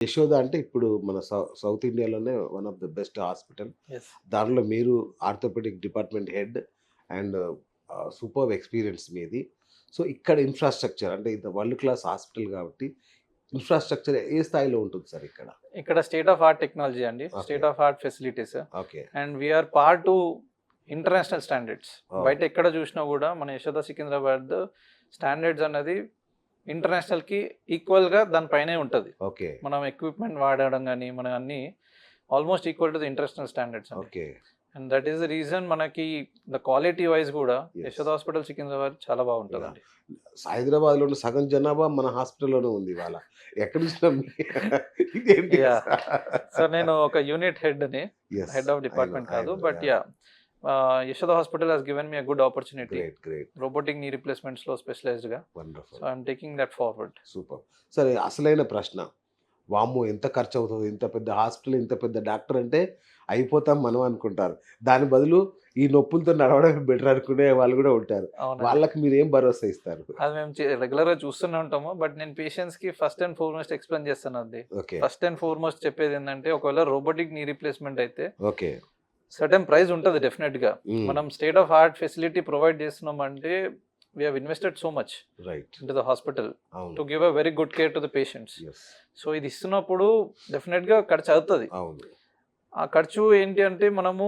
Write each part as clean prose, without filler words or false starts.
యశోద అంటే ఇప్పుడు మన సౌత్ ఇండియాలోనే one of the best hospital. Yes. దానిలో మీరు orthopaedic department head and superb experience మీది. సో, ఇక్కడ ఇన్‌ఫ్రాస్ట్రక్చర్ అంటే ఇంత వరల్డ్ క్లాస్ హాస్పిటల్ కాబట్టి ఇన్‌ఫ్రాస్ట్రక్చర్ ఏ స్థాయిలో ఉంటుంది సార్ ఇక్కడ? ఇక్కడ స్టేట్ ఆఫ్ ఆర్ట్ టెక్నాలజీ అండి. Okay. State of art facilities. Okay. And we are part to international standards. Oh! బయట ఎక్కడ చూసినా కూడా మన యశోద సికింద్రాబాద్ స్టాండర్డ్స్ అన్నది ఇంటర్నేషనల్‌కి ఈక్వల్‌గా దాని పైనే ఉంటది. ఓకే. మనం ఎక్విప్‌మెంట్ వాడడం గానీ, మనం అన్నీ almost equal to the international standards అండి. Okay. And that is the reason మనకి ద క్వాలిటీ వైస్ కూడా యెస్. యశోద హాస్పిటల్ సికింద్రాబాద్ చాలా బాగుంటదండి. హైదరాబాద్‌లో ఉన్న సగం జనాభా మన హాస్పిటల్‌లోనే ఉంది ఇవాళ. ఎక్కడ చూసినా ఇదేంటి? యాహ్! సో నేను ఒక యూనిట్ హెడ్‌ని. Yes. Head of I no. Department I కాదు. No. But yeah! Yashoda hospital has given me a good opportunity. Great. Robotic knee రిప్లేస్మెంట్స్‌లో స్పెషలైజ్డ్‌గా. So wonderful. I am taking that forward. Super. సరే అసలైన ప్రశ్న. వామ్మో! ఎంత ఖర్చవుతదో, ఇంత పెద్ద హాస్పిటల్, ఇంత పెద్ద డాక్టర్ అంటే అయిపోతాం మనం అనుకుంటారు. దాని బదులు ఈ నొప్పులతో నడవడమే బెటర్ అనుకునే వాళ్ళు గూడా ఉంటారు. అవునండి. వాళ్ళకి మీరేం భరోసా ఇస్తారు? అది మేము రెగ్యులర్‌గా చూస్తూనే ఉంటాము. బట్ నేను పేషెంట్స్‌కి ఫస్ట్ అండ్ ఫార్మోస్ట్ ఎక్స్‌ప్లెయిన్ చేస్తానండి. ఓకే. ఫస్ట్ అండ్ ఫార్మోస్ట్ చెప్పేదేంటంటే, ఒకవేళ రోబోటిక్ నీ రీప్లేస్‌మెంట్ అయితే ఓకే. సర్టెన్ ప్రైస్ ఉంటది డెఫినెట్‌గా. హ్మ్. మనం state of art facility provide చేస్తున్నామంటే we have invested so much right. Into the hospital to అవును. Give a very good care to the patients. Yes. So ఇది ఇస్తున్నప్పుడు డెఫినెట్‌గా ఖర్చు అవుతది. అవును. ఆ ఖర్చు ఏంటి అంటే, మనము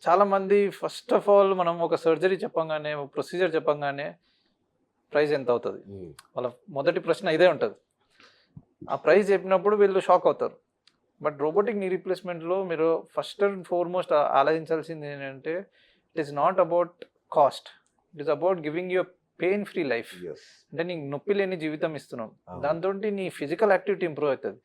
చాలామంది ఫస్ట్ ఆఫ్ ఆల్ మనం ఒక సర్జరీ చెప్పంగానే, ఒక ప్రొసీజర్ చెప్పంగానే ప్రైస్ ఎంత అవుతది? హ్మ్. వాళ్ళ మొదటి ప్రశ్న ఇదే ఉంటది. ఆ ప్రైస్ చెప్పినప్పుడు వీళ్ళు షాక్ అవుతారు. బట్ రోబోటిక్ నీ రీప్లేస్‌మెంట్‌లో మీరు ఫస్ట్ అండ్ ఫార్మోస్ట్ ఆలోచించాల్సింది ఏంటంటే, it is not about cost. It is about giving you pain free life. Yes. అంటే నీకు నొప్పి లేని జీవితం ఇస్తున్నాం. అవును. దాంతోటి నీ ఫిజికల్ యాక్టివిటీ ఇంప్రూవ్ అవుతది.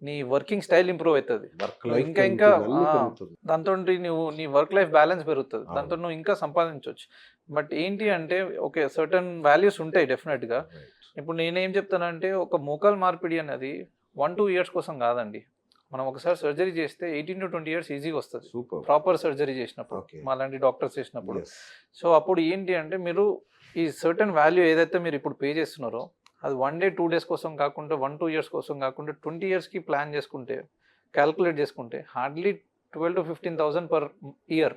నీ వర్కింగ్ స్టైల్ ఇంప్రూవ్ అవుతది. వర్క్ నువ్వు లైఫ్ ఇంకా అన్నీ పెరుగుతుంది. దాంతోటి నువ్వు నీ వర్క్ లైఫ్ బ్యాలెన్స్ పెరుగుతది. అవును. దాంతో నువ్వు ఇంకా సంపాదించొచ్చు. బట్ ఏంటి అంటే, ఓకే, సర్టెన్ వాల్యూస్ ఉంటాయి డెఫినెట్‌గా. రైట్. ఇప్పుడు నేనేం చెప్తానంటే, ఒక మోకాలు మార్పిడి అనేది 1-2 ఇయర్స్ కోసం కాదండి. మనం ఒకసారి సర్జరీ చేస్తే 18-20 ఇయర్స్ ఈజీగా వస్తది. సూపర్. ప్రాపర్ సర్జరీ చేసినప్పుడు. ఓకే. మాలాంటి డాక్టర్స్ చేసినప్పుడు. యెస్. సో అప్పుడు ఏంటి అంటే, మీరు ఈ సర్టెన్ వాల్యూ ఏదైతే మీరు ఇప్పుడు పే చేస్తున్నారో, అది 1 డే, 2 డేస్ కోసం కాకుండా, 1-2 ఇయర్స్ కోసం కాకుండా 20 ఇయర్స్‌కి ప్లాన్ చేసుకుంటే, కాలిక్యులేట్ చేసుకుంటే హార్డ్‌లీ 12,000-15,000 పర్ ఇయర్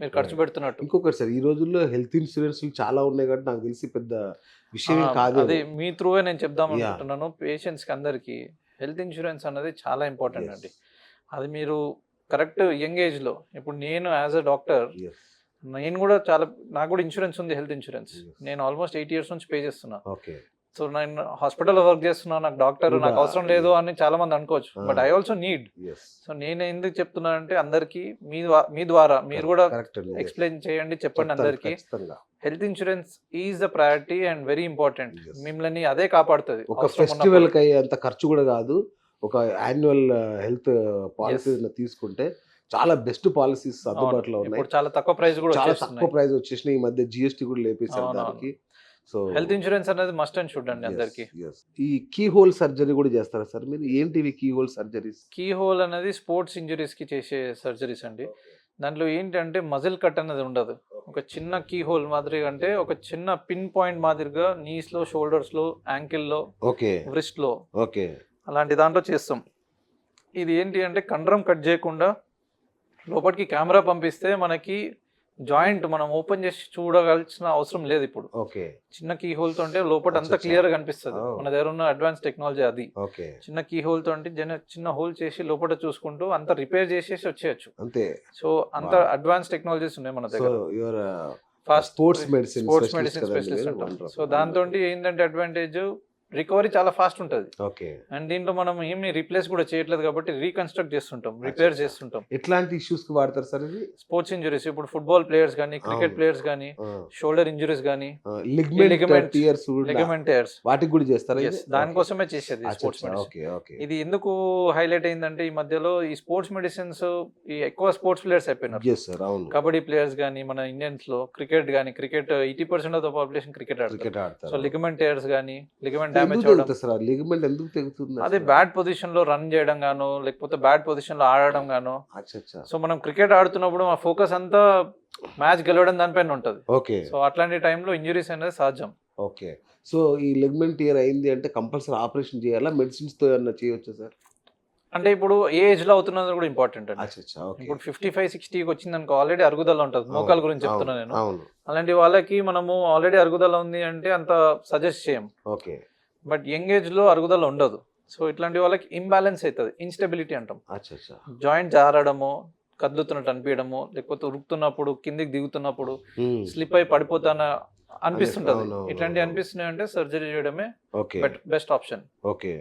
మీరు ఖర్చు రైట్. పెడుతున్నట్టు. ఇంకొకటి సార్, ఈ రోజుల్లో హెల్త్ ఇన్స్యూరెన్స్‌లు చాలా ఉన్నాయి కాబట్టి నాకు తెలిసి పెద్ద విషయం ఏం కాదేమో. అది మీ త్రూవే నేను చెప్దాం యాహ్! అనుకుంటున్నాను. పేషెంట్స్‌కి అందరికీ హెల్త్ ఇన్స్యూరెన్స్ అన్నది చాలా ఇంపార్టెంట్ యెస్. అండి. అది మీరు కరెక్ట్ యంగ్ ఏజ్‌లో, ఇప్పుడు నేను యాస్ ఎ డాక్టర్, యెస్. నేను కూడా నాకు కూడా ఇన్సూరెన్స్ ఉంది, హెల్త్ ఇన్సూరెన్స్. యెస్. నేను ఆల్మోస్ట్ 8 ఇయర్స్ నుంచి పే చేస్తున్నా. ఓకే. సో నేను హాస్పిటల్‌లో వర్క్ చేస్తున్నా, నాకు డాక్టర్, కూడా నాకు అవసరం లేదు యెస్. అని చాలా మంది అనుకోవచ్చు. ఆ! But I also need. Yes. So నేను ఎందుకు చెప్తున్నానంటే, అందరికీ మీ ద్వారా మీరు కూడా కరెక్ట్ అండి. యెస్. ఎక్స్‌ప్లెయిన్ చేయండి, చెప్పండి చెప్తాను అందరికీ. ఖచ్చితంగా. Health insurance is the priority and very important. Yes. మిమ్మల్ని అదే కాపాడుతది ఒక అవసరం ఉన్నప్పుడు. ఫెస్టివల్‌కి అయ్యేంత ఖర్చు కూడా కాదు. ఒక యాన్యువల్ హెల్త్ పాలిసీ యెస్. తీసుకుంటే చాలా బెస్ట్ పాలిసీస్ అవును. అందుబాటులో ఉన్నాయి. ఇప్పుడు చాలా తక్కువ ప్రైస్ కూడా చాలా తక్కువ వచ్చేస్తున్నాయి. ప్రైస్ వచ్చేసినాయి. ఈ మధ్య జీఎస్టీ కూడా లేపేశారు అవునవును. దానికి. సో హెల్త్ ఇన్సూరెన్స్ అనేది మస్ట్ అండ్ షుడ్ అండి యెస్. అందరికీ. యెస్. ఈ కీ హోల్ సర్జరీ కూడా చేస్తారా సార్ మీరు? ఏంటివి keyhole surgeries? Keyhole అనేది స్పోర్ట్స్ ఇంజురీస్‌కి చేసే సర్జరీస్ అండి. దాంట్లో ఏంటంటే మజిల్ కట్ అనేది ఉండదు. ఒక చిన్న కీ హోల్ మాదిరిగా, అంటే ఒక చిన్న పిన్ పాయింట్ మాదిరిగా నీస్‌లో, షోల్డర్స్‌లో, యాంకిల్‌లో, ఓకే. వ్రిస్ట్‌లో ఓకే. అలాంటి దాంట్లో చేస్తాం. ఇది ఏంటి అంటే, కండరం కట్ చేయకుండా లోపలికి కెమెరా పంపిస్తే మనకి జాయింట్ మనం ఓపెన్ చేసి చూడవలసిన అవసరం లేదు ఇప్పుడు. ఓకే. చిన్న కీ హోల్ తోటే లోపట అంతా అచ్చచ్చా. క్లియర్ గా కనిపిస్తది. ఓహ్! మన దగ్గర ఉన్న అడ్వాన్స్ టెక్నాలజీ అది. ఓకే. చిన్న కీ హోల్ తోటి చిన్న హోల్ చేసి లోపట చూసుకుంటూ అంత రిపేర్ చేసేసి వచ్చేయచ్చు. అంతే. సో అంత వావ్! అడ్వాన్స్ టెక్నాలజీస్ ఉన్నాయి మన సో దగ్గర. You are fast sports medicine sports specialist medicine కదండీ స్పెషలిస్ట్ మీరు? అంటాం. So wonderful. దాంతోటి వండర్‌ఫుల్. ఏంటంటే అడ్వాంటేజ్, రికవరీ చాలా ఫాస్ట్ ఉంటది. ఓకే. అండ్ దీంట్లో మనం ఏమి రీప్లేస్ కూడా చేయట్లేదు కాబట్టి రీకన్స్ట్రక్ట్ చేస్తుంటాం, రిపేర్ అచ్చచ్చా. చేస్తుంటాం. ఎట్లాంటి ఇష్యూస్‌కి వాడతారు సార్ ఇది? స్పోర్ట్స్ ఇంజురీస్, ఇప్పుడు ఫుట్బాల్ ప్లేయర్స్ కానీ, క్రికెట్ అవును. ప్లేయర్స్ కానీ, ఆ! షోల్డర్ ఇంజురీస్ కానీ, లిగ్మెంట్ లిగమెంట్ టియర్స్ కూడా లిగమెంట్ టైర్స్. వాటికి కూడా చేస్తారా యెస్. ఇది? ఓకే. దానికోసమే చేసేది స్పోర్ట్స్ అచ్చచ్చా. మెడిసిన్. ఓకే. ఓకే. ఇది ఎందుకు హైలైట్ అయిందంటే, ఈ మధ్యలో ఈ స్పోర్ట్స్ మెడిసిన్స్ ఈ ఎక్కువ స్పోర్ట్స్ ప్లేయర్స్ అయిపోయినారు. Yes sir. అవును. కబడ్డీ ప్లేయర్స్ కానీ, మన ఇండియన్స్‌లో cricket 80% of the population cricket ఆడతారు. క్రికెట్ సో ఆడతారు. లిగమెంట్ టైర్స్ కానీ, లిగమెంట్ సో డ్యామేజ్ ఎందుకు అవ్వడం, తెగుతది సార్? ఆ లిగమెంట్ ఎందుకు తెగుతుంది అదే అసలు? బ్యాడ్ పొజిషన్ లో రన్ చేయడం గాను, లేకపోతే బ్యాడ్ పొజిషన్ లో ఆడడం గాను. అచ్చచ్చా. సో మనం క్రికెట్ ఆడుతున్నప్పుడు మా ఫోకస్ అంతా మ్యాచ్ గెలవడం దానిపైన ఉంటది. ఓకే. సో అట్లాంటి టైంలో ఇంజురీస్ అనేది సహజం. ఓకే. సో ఈ లిగమెంట్ టియర్ అయింది అంటే కంపల్సరీ ఆపరేషన్ చేయాలా? మెడిసిన్స్‌తో ఏమన్నా చేయొచ్చా సార్? అంటే ఇప్పుడు ఏ ఏజ్ లో అవుతున్నది కూడా ఇంపార్టెంట్ అండి. అచ్చా అచ్చా, ఓకే. ఇప్పుడు 55-60కి వచ్చింది అనుకో, ఆల్రెడీ అరుగుదల ఉంటుంది, మోకాల గురించి చెప్తున్నా నేను. అవును. అలాంటి వాళ్ళకి మనము ఆల్రెడీ అరుగుదల ఉంది అంటే అంత సజెస్ట్ చేయం. ఓకే. బట్ యంగ్ ఏజ్ లో అరుగుదల ఉండదు. సో ఇట్లాంటి వాళ్ళకి ఇంబ్యాలెన్స్ అవుతుంది, ఇన్స్టెబిలిటీ అంటాం. అచ్చా అచ్చా. జాయింట్ జారడము, కదులుతున్నట్టు అనిపించడము, లేకపోతే ఉరుకుతున్నప్పుడు కిందికి దిగుతున్నప్పుడు స్లిప్ అయి పడిపోతాన అనిపిస్తుంటది. అవునవును. ఇట్లాంటివి అనిపిస్తున్నాయి అంటే సర్జరీ చేయడమే okay. Best option. Okay.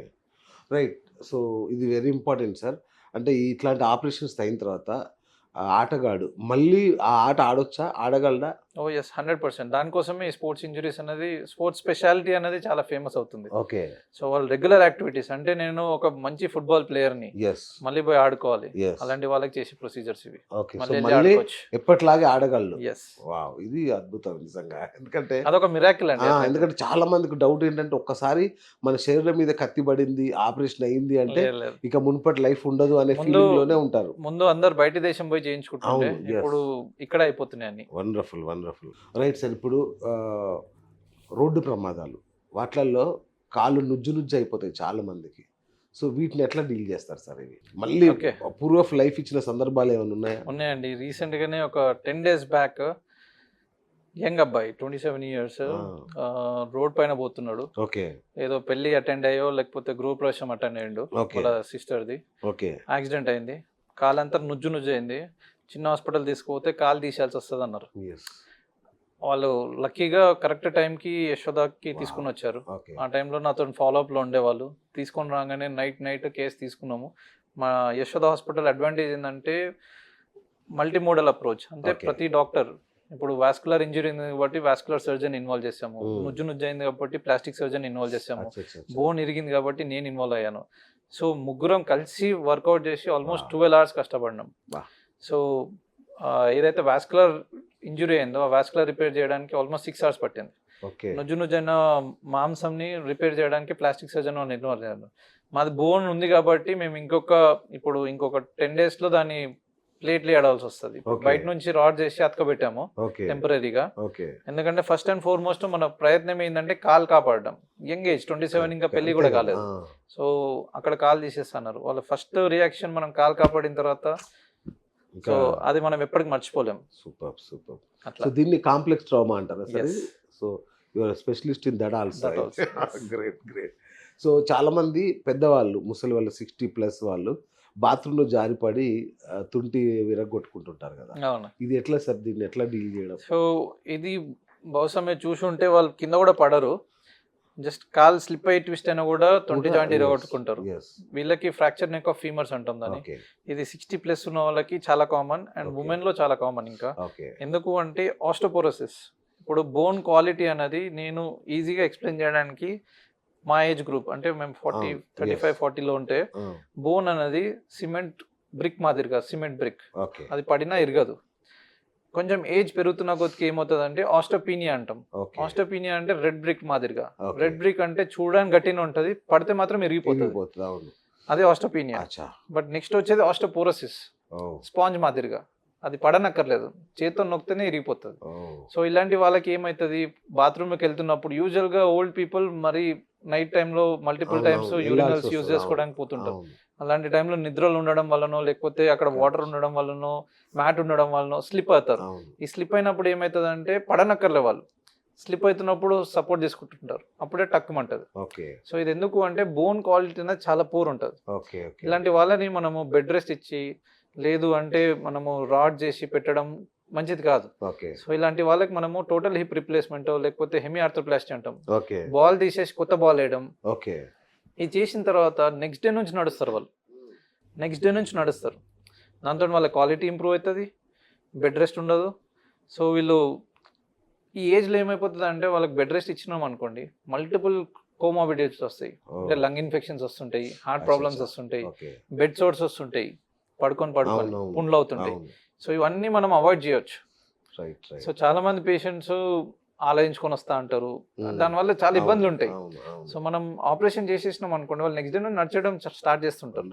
Right. So ఇది వెరీ ఇంపార్టెంట్ సార్. అంటే ఇట్లాంటి ఆపరేషన్స్ అయిన తర్వాత ఆ ఆటగాడు మళ్ళీ ఆ ఆట ఆడొచ్చా? ఆడగలడా? ఓ ఎస్, 100%. దానికోసమే ఈ స్పోర్ట్స్ ఇంజరీస్ అనేది, స్పోర్ట్స్ స్పెషాలిటీ అనేది చాలా ఫేమస్ అవుతుంది. ఓకే. సో వాళ్ళు రెగ్యులర్ యాక్టివిటీస్ అంటే నేను ఒక మంచి ఫుట్బాల్ ప్లేయర్ని యెస్. మళ్ళీ పోయి ఆడుకోవాలి, యెస్. అలాంటి వాళ్ళకి చేసే ప్రొసీజర్స్ ఇవి. ఓకే. సో మళ్ళీ వెళ్ళి మళ్ళీ ఆడుకోవచ్చు. ఎప్పటిలాగే ఆడగలడు. Yes, wow! ఇది అద్భుతం నిజంగా. ఎందుకంటే అదొక మిరాకిల్ అండి. ఎందుకంటే చాలా మందికి డౌట్ ఏంటంటే ఒక్కసారి మన శరీరం మీద కత్తి పడింది, ఆపరేషన్ అయింది అంటే లేదు, లేదు. ఇక మునుపటి లైఫ్ ఉండదు అనే ముందు- ఫీలింగ్ లోనే ఉంటారు. ముందు అందరు బయట దేశం పోయి చేయించుకుంటుంటే అవును, yes. ఇప్పుడు ఇక్కడ అయిపోతున్నాయి అన్ని. Wonderful wonderful. Right sir. ఇప్పుడు రోడ్డు ప్రమాదాలు వాటిల్లో కాళ్ళు నుజ్జు నుజ్జు అయిపోతాయి చాలా మందికి. సో వీటిని ఎట్లా డీల్ చేస్తారు సార్? ఇవి మళ్ళీ Okay. ప్రూఫ్ ఆఫ్ లైఫ్ ఇచ్చిన సందర్భాలు ఏమైనా ఉన్నాయా? ఉన్నాయండి. రీసెంట్ గానే ఒక 10 days బ్యాక్ యంగ్ అబ్బాయి 27 years రోడ్ పైన పోతున్నాడు. ఓకే. ఏదో పెళ్లి అటెండ్ అయ్యో లేకపోతే గృహప్రవేశం అటెండ్ అయ్యిండు, ఓకే. వాళ్ళ సిస్టర్ది. ఓకే. యాక్సిడెంట్ అయింది, కాలంతా నుజ్జు నుజ్జు అయింది. చిన్న హాస్పిటల్ తీసుకుపోతే కాలు తీసేయాల్సి వస్తుంది అన్నారు. ఎస్. వాళ్ళు లక్కీగా కరెక్ట్ టైంకి యశోదాకి తీసుకుని వచ్చారు. ఓకే. ఆ టైంలో నాతో ఫాలోఅప్లో ఉండేవాళ్ళు. తీసుకొని రాగానే నైట్ కేసు తీసుకున్నాము. మా యశోద హాస్పిటల్ అడ్వాంటేజ్ ఏంటంటే మల్టీమోడల్ అప్రోచ్. అంటే Okay. ప్రతి డాక్టర్, ఇప్పుడు వాస్కులర్ ఇంజరీ ఉంది కాబట్టి వాస్కులర్ సర్జన్ ఇన్వాల్వ్ చేసాము, నుజ్జు అయింది కాబట్టి ప్లాస్టిక్ సర్జన్ ఇన్వాల్వ్ చేసాము, అచ్చా, అచ్చా, అచ్చా. బోన్ ఇరిగింది కాబట్టి నేను ఇన్వాల్వ్ అయ్యాను. సో ముగ్గురం కలిసి వర్కౌట్ చేసి ఆల్మోస్ట్ 12 hours కష్టపడినాం. Wow. సో ఏదైతే వాస్కులర్ ఇంజురీ అయిందో ఆ వాస్కులర్ రిపేర్ చేయడానికి ఆల్మోస్ట్ 6 hours పట్టింది. ఓకే. నుజ్జైన మాంసంని రిపేర్ చేయడానికి ప్లాస్టిక్ సర్జన్ ఇన్వాల్వ్ అయ్యారు. మాది బోన్ ఉంది కాబట్టి మేము ఇంకొక 10 days లో దాన్ని ప్లేట్లు వేయాల్సి వస్తుంది. Okay. బయట నుంచి రాడ్ చేసి అతకబెట్టాము ఓకే. టెంపరీగా. ఓకే. ఎందుకంటే ఫస్ట్ అండ్ ఫార్మోస్ట్ మన ప్రయత్నం ఏంటంటే కాలు కాపాడడం. యంగ్ ఏజ్ 27, ఇంకా పెళ్లి కూడా కాలేదు. సో అక్కడ కాలు తీసేస్తున్నారు. వాళ్ళ ఫస్ట్ రియాక్షన్ మనం కాలు కాపాడిన తర్వాత, సో అది మనం ఎప్పటికి మర్చిపోలేం. Super super. అట్లా. సో దీన్ని కాంప్లెక్స్ ట్రామా అంటారా sir? Yes. So your specialist in that also. That also, yes. Great great. So చాలా మంది పెద్దవాళ్ళు, ముసలి వాళ్ళు, 60+ వాళ్ళు బాత్రూంలో జారిపడి తుంటి విరగొట్టుకుంటుంటారు కదా. అవును. ఇది ఎట్లా సార్? దీన్ని ఎట్లా డీల్ చేయడం? సో ఇది బహుశా మీరు చూసి ఉంటే వాళ్ళు కింద కూడా పడరు, జస్ట్ కాల్ స్లిప్ అయ్యి ట్విస్ట్ అయినా కూడా తొంటి జాయింట్ ఇరగొట్టుకుంటారు. Yes. వీళ్ళకి ఫ్రాక్చర్ నెక్ ఆఫ్ ఫీమర్స్ అంటాం దాన్ని. ఓకే. ఇది 60+ ఉన్న వాళ్ళకి చాలా కామన్, అండ్ Okay. ఉమెన్ లో చాలా కామన్. ఇంకా ఓకే. ఎందుకు అంటే ఆస్టోపోరోసిస్. ఇప్పుడు బోన్ క్వాలిటీ అనేది నేను ఈజీగా ఎక్స్ప్లెయిన్ చేయడానికి, మా ఏజ్ గ్రూప్ అంటే మేము 35-40లో ఉంటే బోన్ అనేది సిమెంట్ బ్రిక్ మాదిరిగా, సిమెంట్ బ్రిక్, ఓకే. అది పడినా ఇరగదు. కొంచెం ఏజ్ పెరుగుతున్న కొద్దికి ఏమవుతుంది అంటే ఆస్టోపీనియా అంటాం. ఓకే. ఆస్టోపీనియా అంటే రెడ్ బ్రిక్ మాదిరిగా. Okay. రెడ్ బ్రిక్ అంటే చూడడానికి గట్టిగా ఉంటుంది, పడితే మాత్రం ఇరిగిపోతుంది. ఇరిగిపోతుంది. అవును. అదే ఆస్టోపీనియా. అచ్చా. బట్ నెక్స్ట్ వచ్చేది ఆస్టోపోరోసిస్, ఓ. స్పాంజ్ మాదిరిగా. అది పడనక్కర్లేదు, చేతితో నొక్కితేనే ఇరిగిపోతుంది. ఓ. సో ఇలాంటి వాళ్ళకి ఏమవుతుంది, బాత్రూమ్కి వెళ్తున్నప్పుడు యూజువల్గా ఓల్డ్ పీపుల్ మరి నైట్ టైంలో మల్టిపుల్ అవును, టైమ్స్ అవును. యూరినల్స్ వెళ్ళాల్సి యూజ్ వస్తుంది. చేసుకోవడానికి పోతుంటారు. అవును. అలాంటి టైంలో నిద్రలు ఉండడం వల్లనో లేకపోతే అక్కడ వాటర్ ఉండడం వల్లనో మ్యాట్ ఉండడం వల్లనో స్లిప్ అవుతారు. అవును. ఈ స్లిప్ అయినప్పుడు ఏమవుతుంది అంటే పడనక్కర్లే, వాళ్ళు స్లిప్ అవుతున్నప్పుడు సపోర్ట్ తీసుకుంటుంటారు, అప్పుడే టక్కుమంటది. ఓకే. సో ఇది ఎందుకు అంటే బోన్ క్వాలిటీ అనేది చాలా పూర్ ఉంటుంది. ఓకే. ఓకే. ఇలాంటి వాళ్ళని మనము బెడ్ రెస్ట్ ఇచ్చి, లేదు అంటే మనము రాడ్ చేసి పెట్టడం మంచిది కాదు. ఓకే. సో ఇలాంటి వాళ్ళకి మనము టోటల్ హిప్ రిప్లేస్మెంట్ లేకపోతే హెమీ ఆర్థోప్లాస్టీ అంటాం. ఓకే. బాల్ తీసేసి కొత్త బాల్ వేయడం. ఓకే. ఇది చేసిన తర్వాత నెక్స్ట్ డే నుంచి నడుస్తారు వాళ్ళు. దాంతో వాళ్ళ క్వాలిటీ ఇంప్రూవ్ అవుతుంది, బెడ్ రెస్ట్ ఉండదు. సో వీళ్ళు ఈ ఏజ్లో ఏమైపోతుంది అంటే వాళ్ళకి బెడ్ రెస్ట్ ఇచ్చినాం అనుకోండి, మల్టిపుల్ కోమాబిడిటీస్ వస్తాయి. అంటే లంగ్ ఇన్ఫెక్షన్స్ వస్తుంటాయి, హార్ట్ ప్రాబ్లమ్స్ వస్తుంటాయి, బెడ్ సోర్స్ వస్తుంటాయి, పడుకొని పుండ్లు అవుతుంటాయి. సో ఇవన్నీ మనం అవాయిడ్ చేయొచ్చు. సో చాలా మంది పేషెంట్స్ ఆలోచించుకొని వస్తా అంటారు, దానివల్ల చాలా ఇబ్బందులు ఉంటాయి. సో మనం ఆపరేషన్ చేసేసినాం అనుకోండి, వాళ్ళు నెక్స్ట్ డే నడిచడం స్టార్ట్ చేస్తుంటారు.